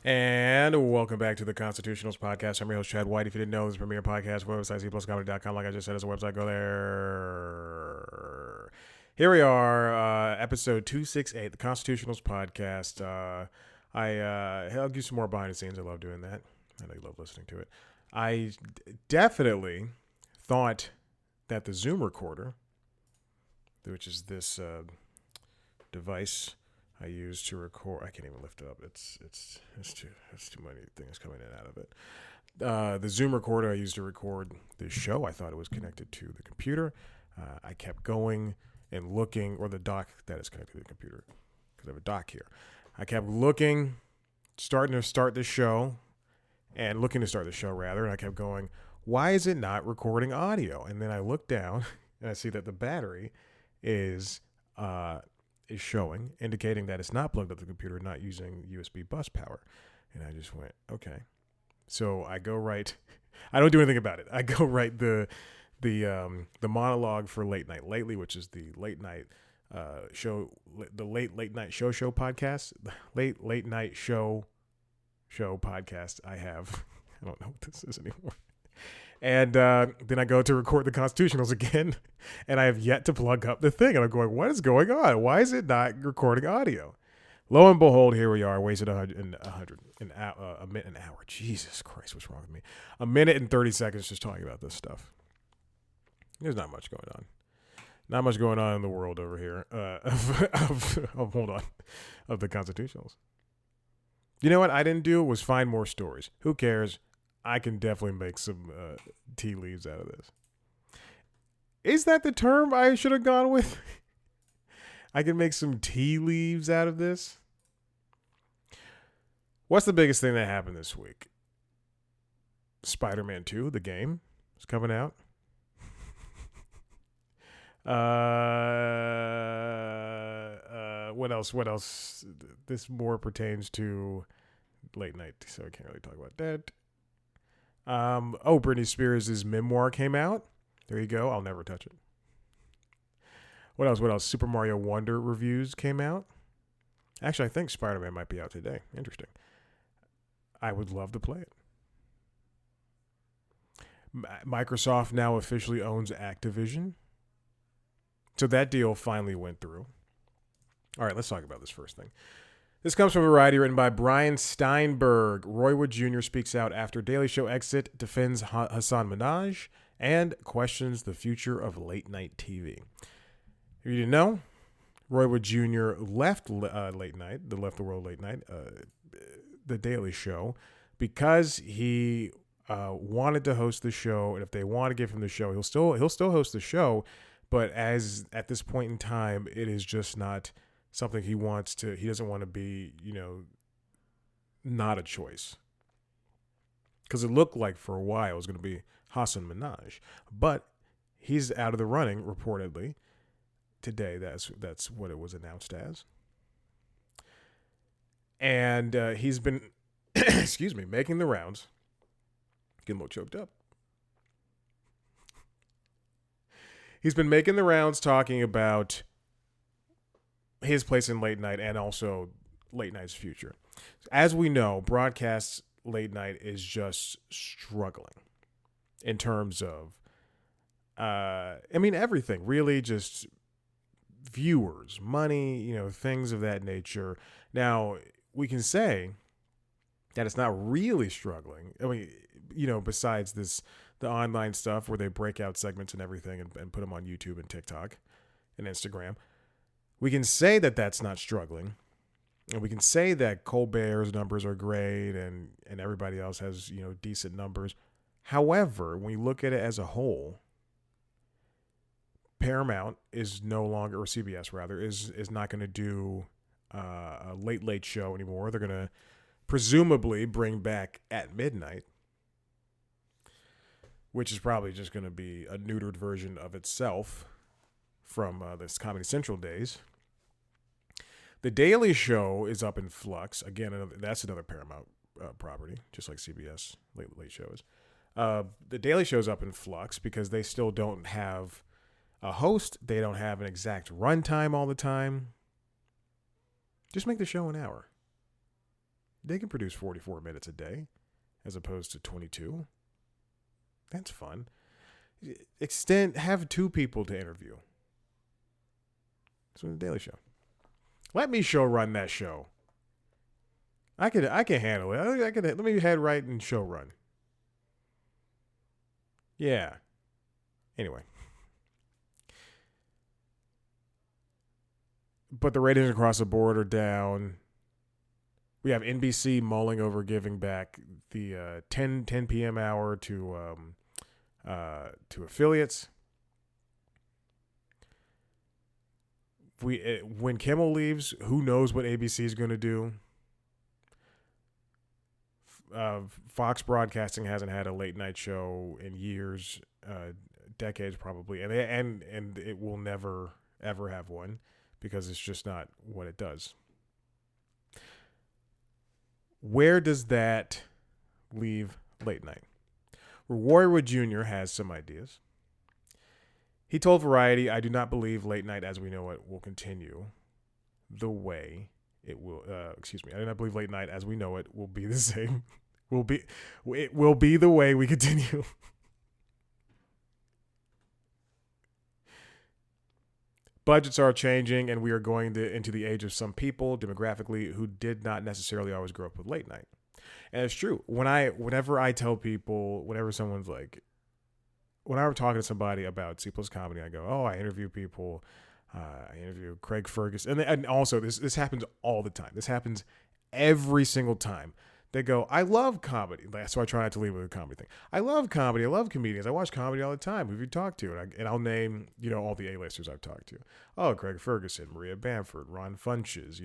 And welcome back to the Constitutionals Podcast. I'm your host, Chad White. If you didn't know, this is Premier Podcast, website, cpluscomedy.com. Like I just said, it's a website. Go there. Here we are, episode 268, the Constitutionals Podcast. I'll give you some more behind the scenes. I love doing that. I love listening to it. I definitely thought that the Zoom recorder, which is this device I use to record. I can't even lift it up. It's too many things coming in and out of it. The Zoom recorder I used to record this show, I thought it was connected to the computer. I kept going and looking, or the dock that is connected to the computer, because I have a dock here. I kept looking, looking to start the show, rather, and I kept going, why is it not recording audio? And then I look down and I see that the battery is showing, indicating that it's not plugged up to the computer, not using USB bus power. And I just went, okay. So I go write. I don't do anything about it. I go write the monologue for Late Night Lately, which is the late night show, the late night show podcast, late night show podcast. I have. I don't know what this is anymore. And then I go to record the Constitutionals again, and I have yet to plug up the thing. And I'm going, what is going on? Why is it not recording audio? Lo and behold, here we are, wasted an hour. Jesus Christ, what's wrong with me? A minute and 30 seconds just talking about this stuff. There's not much going on. Not much going on in the world over here of the Constitutionals. You know what I didn't do was find more stories. Who cares? I can definitely make some tea leaves out of this. Is that the term I should have gone with? I can make some tea leaves out of this. What's the biggest thing that happened this week? Spider-Man 2, the game, is coming out. What else? This more pertains to late night, so I can't really talk about that. Britney Spears' memoir came out. There you go. I'll never touch it. What else? Super Mario Wonder reviews came out. Actually, I think Spider-Man might be out today. Interesting. I would love to play it. Microsoft now officially owns Activision. So that deal finally went through. All right, let's talk about this first thing. This comes from Variety, written by Brian Steinberg. Roy Wood Jr. speaks out after Daily Show exit, defends Hassan Minhaj, and questions the future of late night TV. If you didn't know, Roy Wood Jr. left late night, left the world late night, the Daily Show, because he wanted to host the show, and if they want to give him the show, he'll still host the show. But as at this point in time, it is just not something he doesn't want to be, not a choice. Because it looked like for a while it was going to be Hassan Minhaj. But he's out of the running, reportedly. Today, that's what it was announced as. And he's been, making the rounds. Getting a little choked up. He's been making the rounds talking about his place in late night and also late night's future. As we know, broadcast late night is just struggling in terms of, everything really, just viewers, money, things of that nature. Now, we can say that it's not really struggling. Besides the online stuff where they break out segments and everything and put them on YouTube and TikTok and Instagram. We can say that that's not struggling. And we can say that Colbert's numbers are great and everybody else has, decent numbers. However, when you look at it as a whole, Paramount is no longer, or CBS rather, is not going to do a late show anymore. They're going to presumably bring back At Midnight, which is probably just going to be a neutered version of itself from this Comedy Central days. The Daily Show is up in flux. Again, that's another Paramount property, just like CBS late shows. The Daily Show is up in flux because they still don't have a host. They don't have an exact runtime all the time. Just make the show an hour. They can produce 44 minutes a day as opposed to 22. That's fun. Have two people to interview. It's the Daily Show. Let me show run that show. I can handle it. Let me head right and show run. Yeah. Anyway. But the ratings across the board are down. We have NBC mulling over giving back the 10 p.m. hour to affiliates. When Kimmel leaves, who knows what ABC is going to do? Fox Broadcasting hasn't had a late night show in years, decades probably, and it will never ever have one because it's just not what it does. Where does that leave late night? Roy Wood Jr. has some ideas. He told Variety, "I do not believe late night as we know it will continue the way it will." I do not believe late night as we know it will be the same. It will be the way we continue. Budgets are changing, and we are going into the age of some people demographically who did not necessarily always grow up with late night. And it's true. Whenever I tell people, whenever someone's like, when I'm talking to somebody about C+ comedy, I go, "Oh, I interview people. I interview Craig Ferguson," and also this happens all the time. This happens every single time. They go, "I love comedy," so I try not to leave with a comedy thing. "I love comedy. I love comedians. I watch comedy all the time. Who have you talked to?" And I'll name all the A-listers I've talked to. Oh, Craig Ferguson, Maria Bamford, Ron Funches,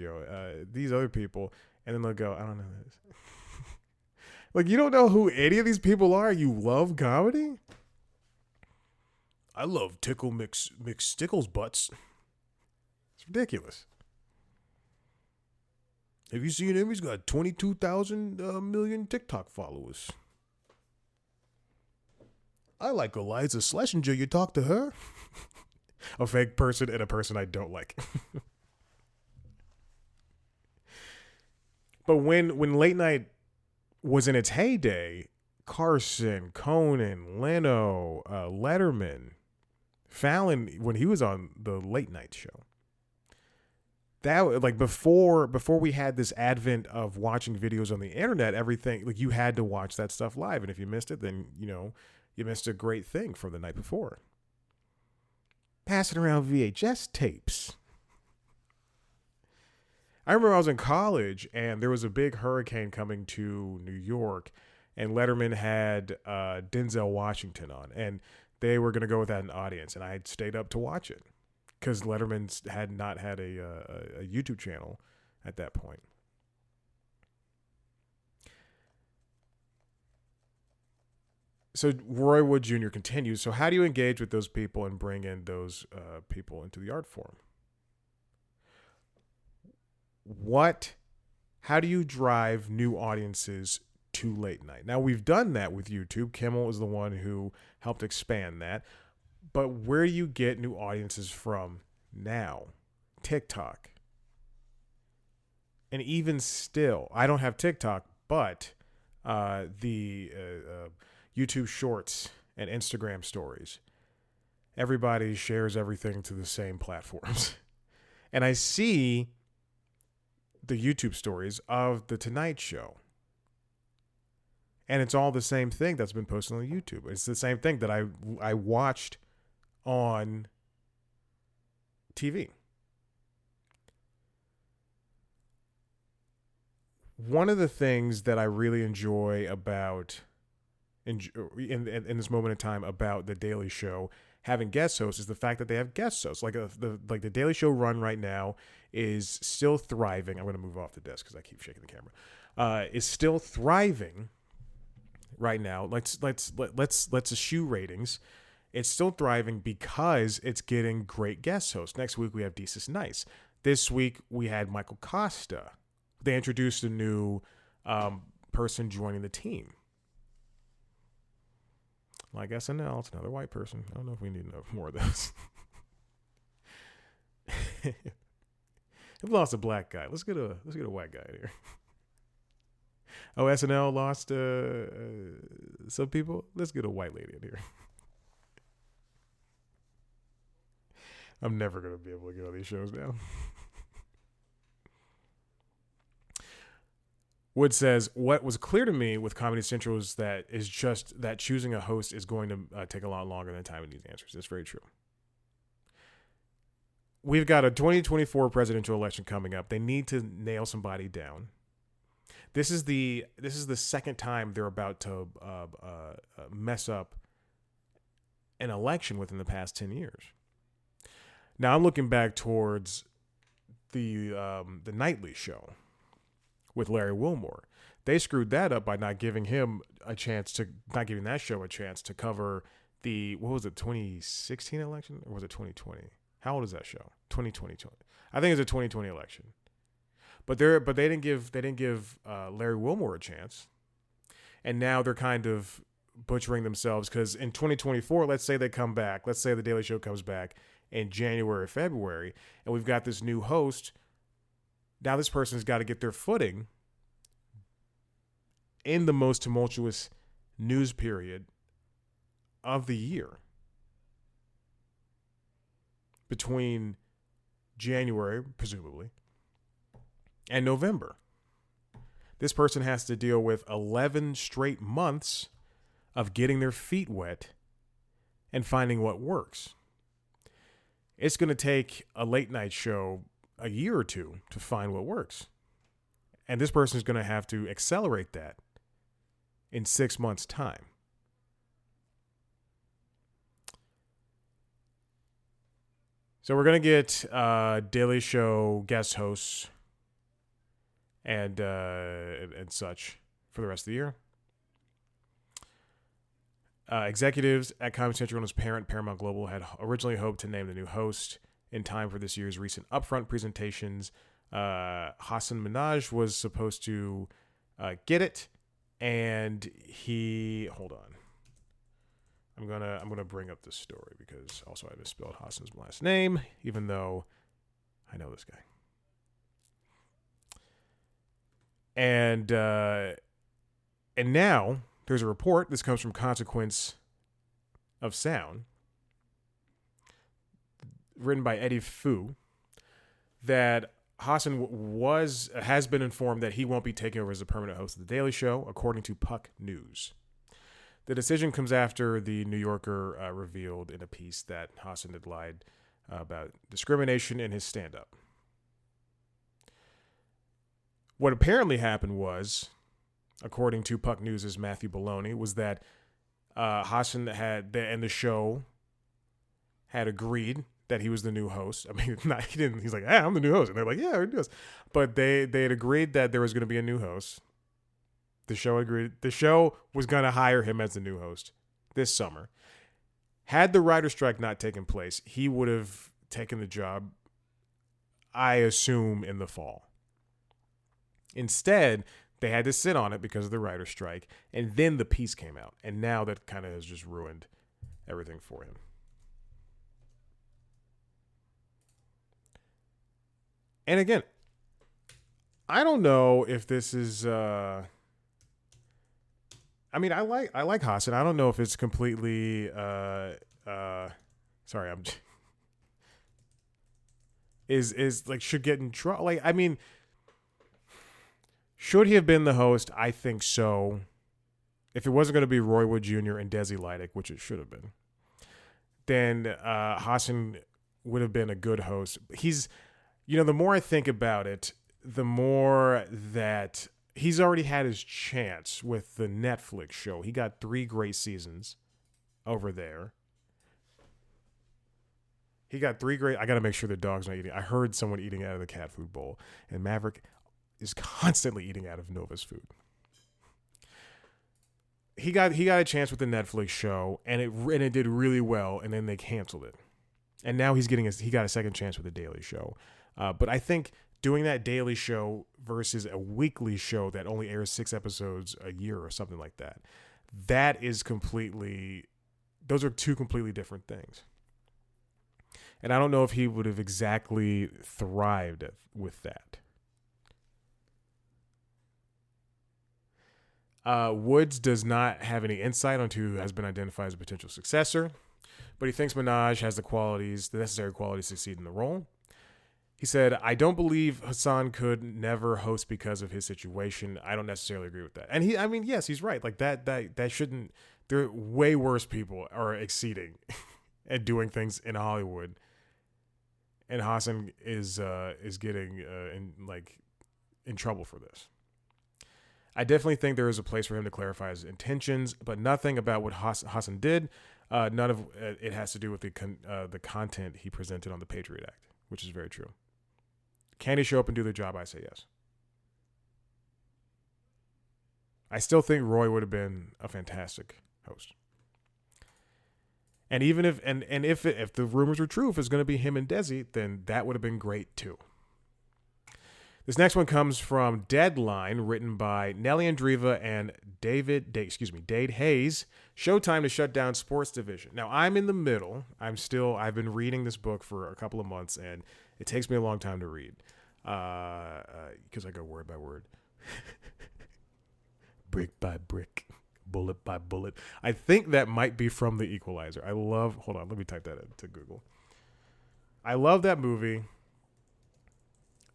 these other people, and then they'll go, "I don't know this." Like, you don't know who any of these people are? You love comedy? "I love Tickle McStickles butts." It's ridiculous. "Have you seen him? He's got 22,000 million TikTok followers." "I like Eliza Schlesinger. You talk to her?" A fake person and a person I don't like. But when late night was in its heyday, Carson, Conan, Leno, Letterman, Fallon, when he was on the late night show, that, like, before we had this advent of watching videos on the internet, everything, like, you had to watch that stuff live, and if you missed it, then you missed a great thing from the night before. Passing around VHS tapes. I remember I was in college and there was a big hurricane coming to New York, and Letterman had Denzel Washington on, and they were going to go without an audience, and I had stayed up to watch it because Letterman had not had a YouTube channel at that point. So Roy Wood Jr. continues. So how do you engage with those people and bring in those people into the art form? How do you drive new audiences to late night? Now, we've done that with YouTube. Kimmel is the one who helped expand that. But where do you get new audiences from now? TikTok. And even still, I don't have TikTok, but the YouTube Shorts and Instagram Stories, everybody shares everything to the same platforms. And I see the YouTube stories of The Tonight Show, and it's all the same thing that's been posted on YouTube. It's the same thing that I watched on TV. One of the things that I really enjoy about in this moment in time about the Daily Show having guest hosts is the fact that they have guest hosts. Like the Daily Show run right now is still thriving. I'm going to move off the desk because I keep shaking the camera. Is still thriving right now. Let's eschew ratings. It's still thriving because it's getting great guest hosts. Next week we have Desus Nice. This week we had Michael Costa. They introduced a new person joining the team. Like SNL, it's another white person. I don't know if we need to know more of this. We've lost a black guy. Let's get a white guy in here. Oh, SNL lost some people. Let's get a white lady in here. I'm never gonna be able to get on these shows now. Wood says, "What was clear to me with Comedy Central is just that choosing a host is going to take a lot longer than time in these answers." That's very true. We've got a 2024 presidential election coming up. They need to nail somebody down. This is the second time they're about to mess up an election within the past 10 years. Now I'm looking back towards the Nightly Show with Larry Wilmore. They screwed that up by not giving that show a chance to cover the 2016 election, or was it 2020? How old is that show? 2020. I think it's a 2020 election. But they didn't give Larry Wilmore a chance, and now they're kind of butchering themselves because in 2024, let's say they come back, let's say the Daily Show comes back in January or February, and we've got this new host. Now this person's got to get their footing in the most tumultuous news period of the year, between January, presumably, and November. This person has to deal with 11 straight months of getting their feet wet and finding what works. It's going to take a late night show a year or two to find what works. And this person is going to have to accelerate that in 6 months' time. So we're going to get Daily Show guest hosts and such for the rest of the year. Executives at Comedy Central and its parent, Paramount Global, had originally hoped to name the new host in time for this year's recent upfront presentations. Hasan Minhaj was supposed to get it, and hold on. I'm gonna bring up this story because also I misspelled Hasan's last name, even though I know this guy. And now there's a report. This comes from Consequence of Sound, written by Eddie Fu, that Hasan has been informed that he won't be taking over as a permanent host of The Daily Show, according to Puck News. The decision comes after the New Yorker revealed in a piece that Hasan had lied about discrimination in his stand-up. What apparently happened was, according to Puck News' Matthew Bologna, was that Hasan and the show had agreed that he was the new host. I mean, he didn't. He's like, I'm the new host. And they're like, yeah, we're the new host. But they had agreed that there was going to be a new host. The show agreed. The show was going to hire him as the new host this summer. Had the writer's strike not taken place, he would have taken the job, I assume, in the fall. Instead, they had to sit on it because of the writer's strike, and then the piece came out. And now that kind of has just ruined everything for him. And again, I don't know if this is I mean, I like Hasan. I don't know if it's completely sorry, I'm is like should get in trouble. Like, I mean, should he have been the host? I think so. If it wasn't going to be Roy Wood Jr. and Desi Lydic, which it should have been, then Hasan would have been a good host. He's, the more I think about it, the more that he's already had his chance with the Netflix show. He got 3 great seasons over there. He got 3 great. I got to make sure the dog's not eating. I heard someone eating out of the cat food bowl, and Maverick is constantly eating out of Nova's food. He got a chance with the Netflix show, and it did really well, and then they canceled it. And now he got a second chance with the Daily Show. But I think doing that Daily Show versus a weekly show that only airs 6 episodes a year or something like that, those are 2 completely different things. And I don't know if he would have exactly thrived with that. Woods does not have any insight onto who has been identified as a potential successor, but he thinks Minhaj has the necessary qualities to succeed in the role. He said, "I don't believe Hassan could never host because of his situation. I don't necessarily agree with that." And yes, he's right. Like that shouldn't. There are way worse people are exceeding and doing things in Hollywood, and Hassan is getting in trouble for this. I definitely think there is a place for him to clarify his intentions, but nothing about what Hassan did. None of it has to do with the content he presented on the Patriot Act, which is very true. Can he show up and do the job? I say yes. I still think Roy would have been a fantastic host. And even if if the rumors are true, if it's going to be him and Desi, then that would have been great too. This next one comes from Deadline, written by Nelly Andriva and Dade Hayes. Showtime to shut down sports division. Now, I'm in the middle. I've been reading this book for a couple of months, and it takes me a long time to read because I go word by word, brick by brick, bullet by bullet. I think that might be from The Equalizer. Hold on, let me type that into Google. I love that movie.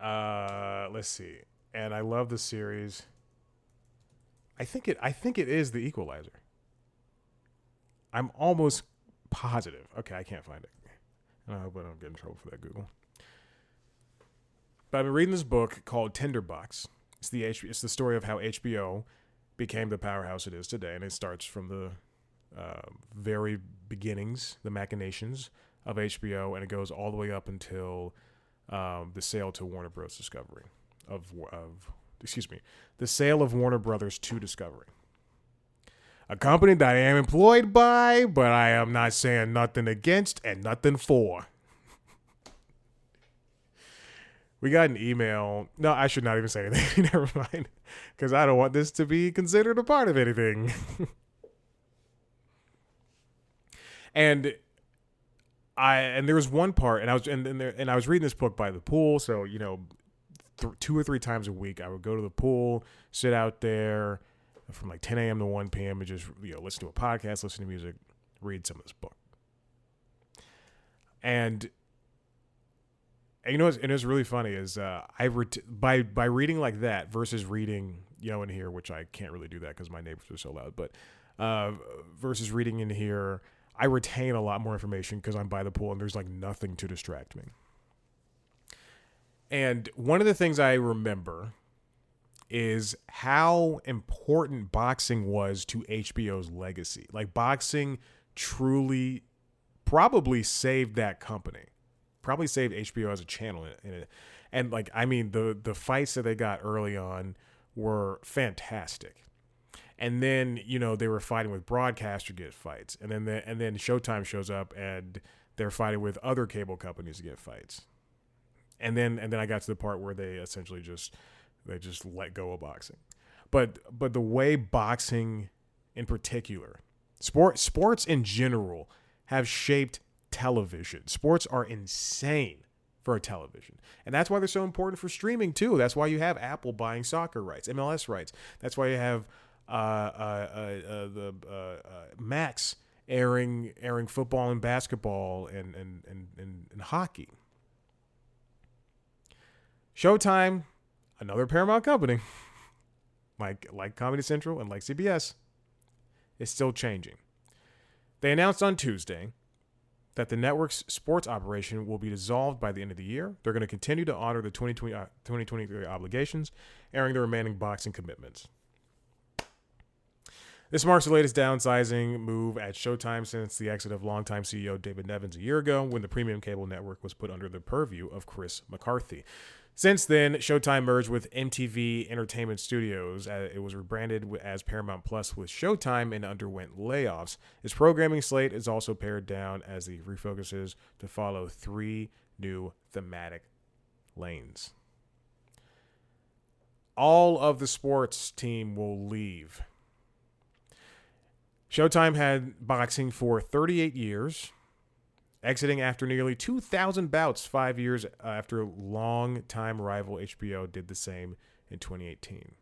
Let's see. And I love the series. I think it is The Equalizer. I'm almost positive. Okay, I can't find it. I hope I don't get in trouble for that, Google. But I've been reading this book called Tinderbox. It's the story of how HBO became the powerhouse it is today, and it starts from the very beginnings, the machinations of HBO, and it goes all the way up until the sale to Warner Bros. The sale of Warner Brothers to Discovery. A company that I am employed by, but I am not saying nothing against and nothing for. We got an email. No, I should not even say anything. Never mind. Because I don't want this to be considered a part of anything. And there was one part, and I was reading this book by the pool, so 2 or 3 times a week I would go to the pool, sit out there from like 10 a.m. to 1 p.m. and just listen to a podcast, listen to music, read some of this book. And what's really funny is by reading like that versus reading in here, which I can't really do that because my neighbors are so loud, but versus reading in here, I retain a lot more information because I'm by the pool and there's like nothing to distract me. And one of the things I remember is how important boxing was to HBO's legacy. Like, boxing truly probably saved that company. Probably saved HBO as a channel in it. And the fights that they got early on were fantastic. And then, they were fighting with broadcast to get fights. And then Showtime shows up and they're fighting with other cable companies to get fights. And then I got to the part where they essentially just let go of boxing. But the way boxing in particular, sports in general have shaped television. Sports are insane for a television. And that's why they're so important for streaming too. That's why you have Apple buying soccer rights, MLS rights. That's why you have the Max airing football and basketball and hockey. Showtime, another Paramount company, like Comedy Central and like CBS, is still changing. They announced on Tuesday that the network's sports operation will be dissolved by the end of the year. They're going to continue to honor the 2023 obligations, airing the remaining boxing commitments. This marks the latest downsizing move at Showtime since the exit of longtime CEO David Nevins a year ago, when the premium cable network was put under the purview of Chris McCarthy. Since then, Showtime merged with MTV Entertainment Studios. It was rebranded as Paramount Plus with Showtime and underwent layoffs. Its programming slate is also pared down as it refocuses to follow 3 new thematic lanes. All of the sports team will leave. Showtime had boxing for 38 years, exiting after nearly 2,000 bouts 5 years after longtime rival HBO did the same in 2018.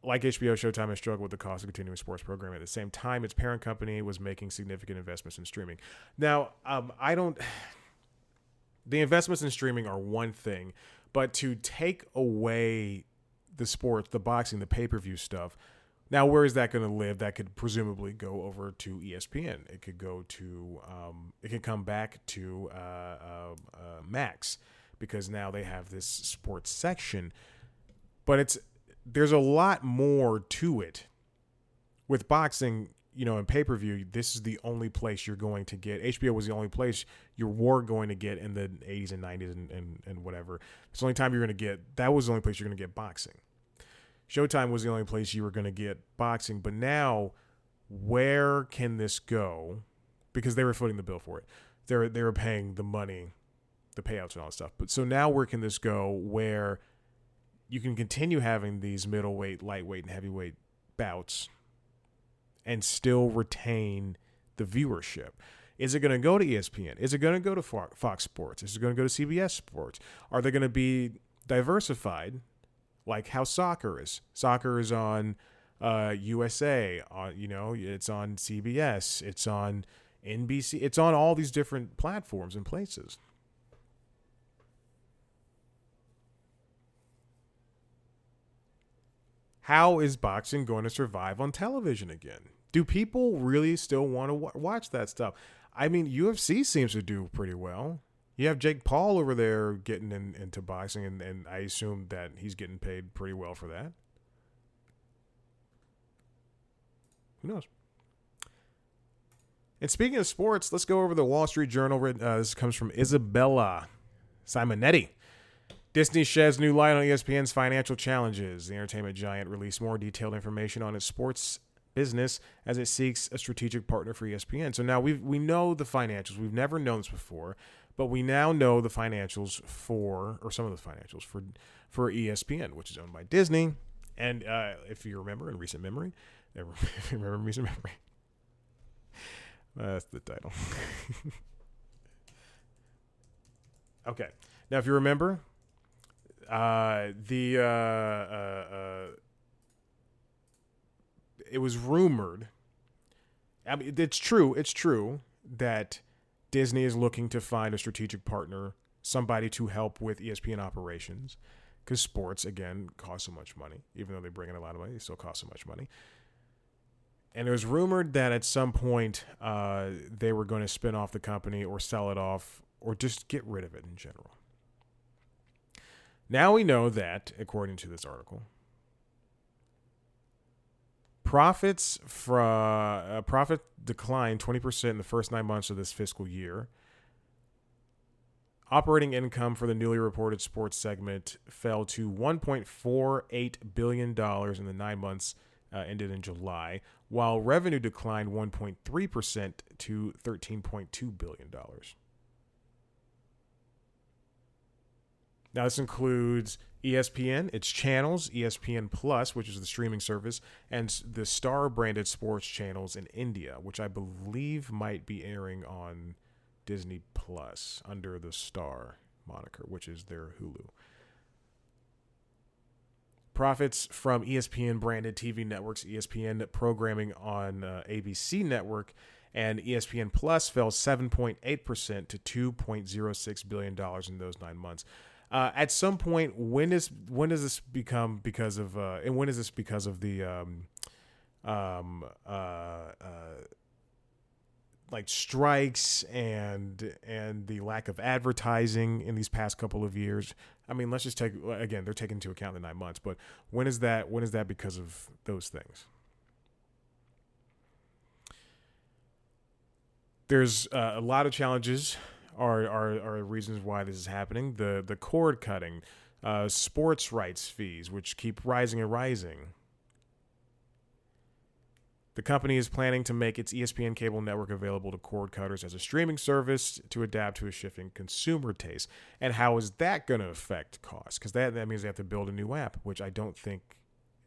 like HBO, Showtime has struggled with the cost of continuing sports programming. At the same time, its parent company was making significant investments in streaming. Now, I don't. The investments in streaming are one thing, but to take away the sports, the boxing, the pay-per-view stuff, now where is that going to live? That could presumably go over to ESPN. It could go to, it could come back to Max, because now they have this sports section. But there's a lot more to it. With boxing, in pay-per-view, this is the only place you're going to get. HBO was the only place you were going to get in the 80s and 90s and whatever. It's the only time you're going to get, that was the only place you're going to get boxing. Showtime was the only place you were going to get boxing. But now, where can this go? Because they were footing the bill for it. They were paying the money, the payouts and all that stuff. But so now where can this go where you can continue having these middleweight, lightweight, and heavyweight bouts and still retain the viewership? Is it going to go to ESPN? Is it going to go to Fox Sports? Is it going to go to CBS Sports? Are they going to be diversified like how soccer is? Soccer is on USA, it's on CBS, it's on NBC, it's on all these different platforms and places. How is boxing going to survive on television again? Do people really still want to watch that stuff? I mean, UFC seems to do pretty well. You have Jake Paul over there getting into boxing, and I assume that he's getting paid pretty well for that. Who knows? And speaking of sports, let's go over the Wall Street Journal. This comes from Isabella Simonetti. Disney sheds new light on ESPN's financial challenges. The entertainment giant released more detailed information on its sports business as it seeks a strategic partner for ESPN. So now we know the financials. We've never known this before, but we now know the financials or some of the financials for ESPN, which is owned by Disney. And if you remember in recent memory, that's the title. Okay. Now, if you remember, it was rumored. I mean, it's true that Disney is looking to find a strategic partner, somebody to help with ESPN operations, because sports, again, cost so much money. Even though they bring in a lot of money, they still cost so much money. And it was rumored that at some point they were going to spin off the company or sell it off or just get rid of it in general. Now we know that, according to this article, profit declined 20% in the first 9 months of this fiscal year. Operating income for the newly reported sports segment fell to $1.48 billion in the 9 months ended in July, while revenue declined 1.3% to $13.2 billion. Now, this includes ESPN, its channels, ESPN Plus, which is the streaming service, and the Star-branded sports channels in India, which I believe might be airing on Disney Plus under the Star moniker, which is their Hulu. Profits from ESPN-branded TV networks, ESPN programming on ABC Network, and ESPN Plus fell 7.8% to $2.06 billion in those 9 months. At some point, when does this become because of the like strikes and the lack of advertising in these past couple of years? I mean, let's just take, again, they're taking into account the 9 months, but when is that because of those things? There's a lot of challenges are reasons why this is happening. The cord cutting, sports rights fees, which keep rising and rising. The company is planning to make its ESPN cable network available to cord cutters as a streaming service to adapt to a shifting consumer taste. And how is that going to affect costs? Because that means they have to build a new app, which I don't think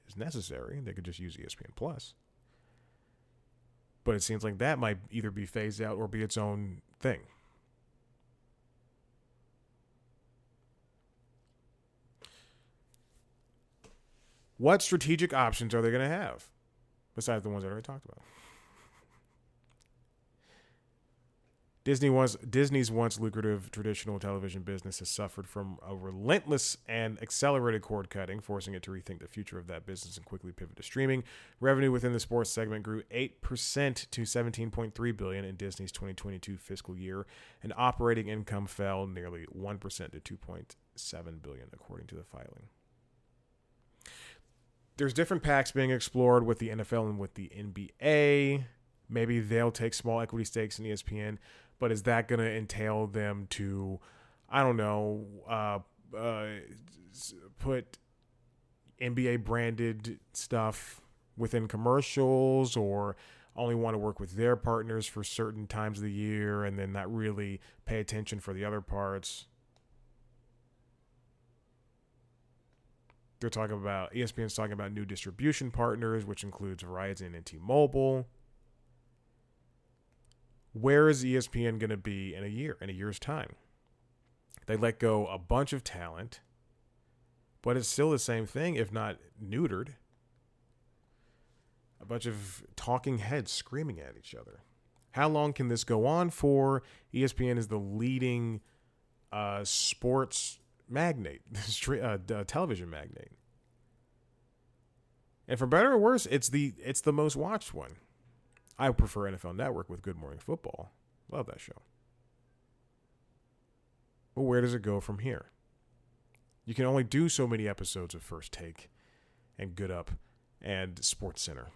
is necessary. They could just use ESPN Plus. But it seems like that might either be phased out or be its own thing. What strategic options are they going to have besides the ones I already talked about? Disney's once lucrative traditional television business has suffered from a relentless and accelerated cord cutting, forcing it to rethink the future of that business and quickly pivot to streaming. Revenue within the sports segment grew 8% to $17.3 billion in Disney's 2022 fiscal year, and operating income fell nearly 1% to $2.7 billion, according to the filing. There's different packs being explored with the NFL and with the NBA. Maybe they'll take small equity stakes in ESPN. But is that going to entail them to, I don't know, put NBA branded stuff within commercials, or only want to work with their partners for certain times of the year and then not really pay attention for the other parts? They're talking about, ESPN's talking about new distribution partners, which includes Verizon and T-Mobile. Where is ESPN going to be in a year's time? They let go a bunch of talent, but it's still the same thing, if not neutered. A bunch of talking heads screaming at each other. How long can this go on for? ESPN is the leading sports magnate, television magnate. And for better or worse, it's the most watched one. I prefer NFL Network with Good Morning Football. Love that show. But where does it go from here? You can only do so many episodes of First Take and Good Up and Sports Center.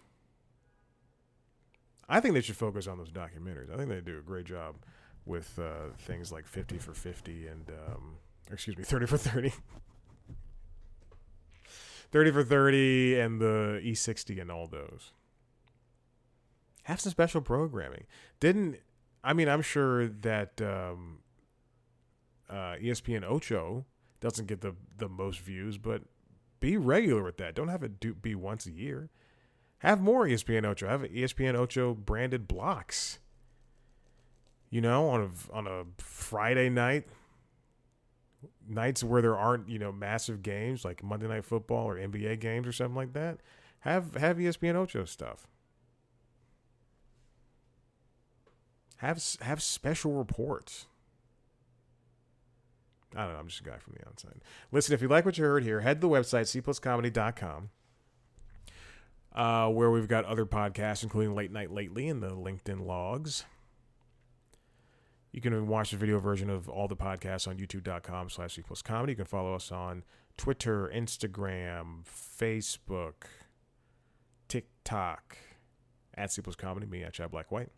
I think they should focus on those documentaries. I think they do a great job with things like 50 for 50 and, 30 for 30. 30 for 30 and the E60 and all those. Have some special programming. I'm sure that ESPN Ocho doesn't get the most views, but be regular with that. Don't have it be once a year. Have more ESPN Ocho. Have ESPN Ocho branded blocks. On a Friday night, nights where there aren't massive games like Monday Night Football or NBA games or something like that. Have ESPN Ocho stuff. Have special reports. I don't know. I'm just a guy from the outside. Listen, if you like what you heard here, head to the website, cpluscomedy.com, where we've got other podcasts, including Late Night Lately and the LinkedIn Logs. You can watch the video version of all the podcasts on youtube.com/cpluscomedy. You can follow us on Twitter, Instagram, Facebook, TikTok, at cpluscomedy, me at Chad Black White.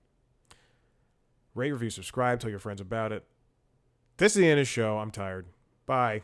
Rate, review, subscribe, tell your friends about it. This is the end of the show. I'm tired. Bye.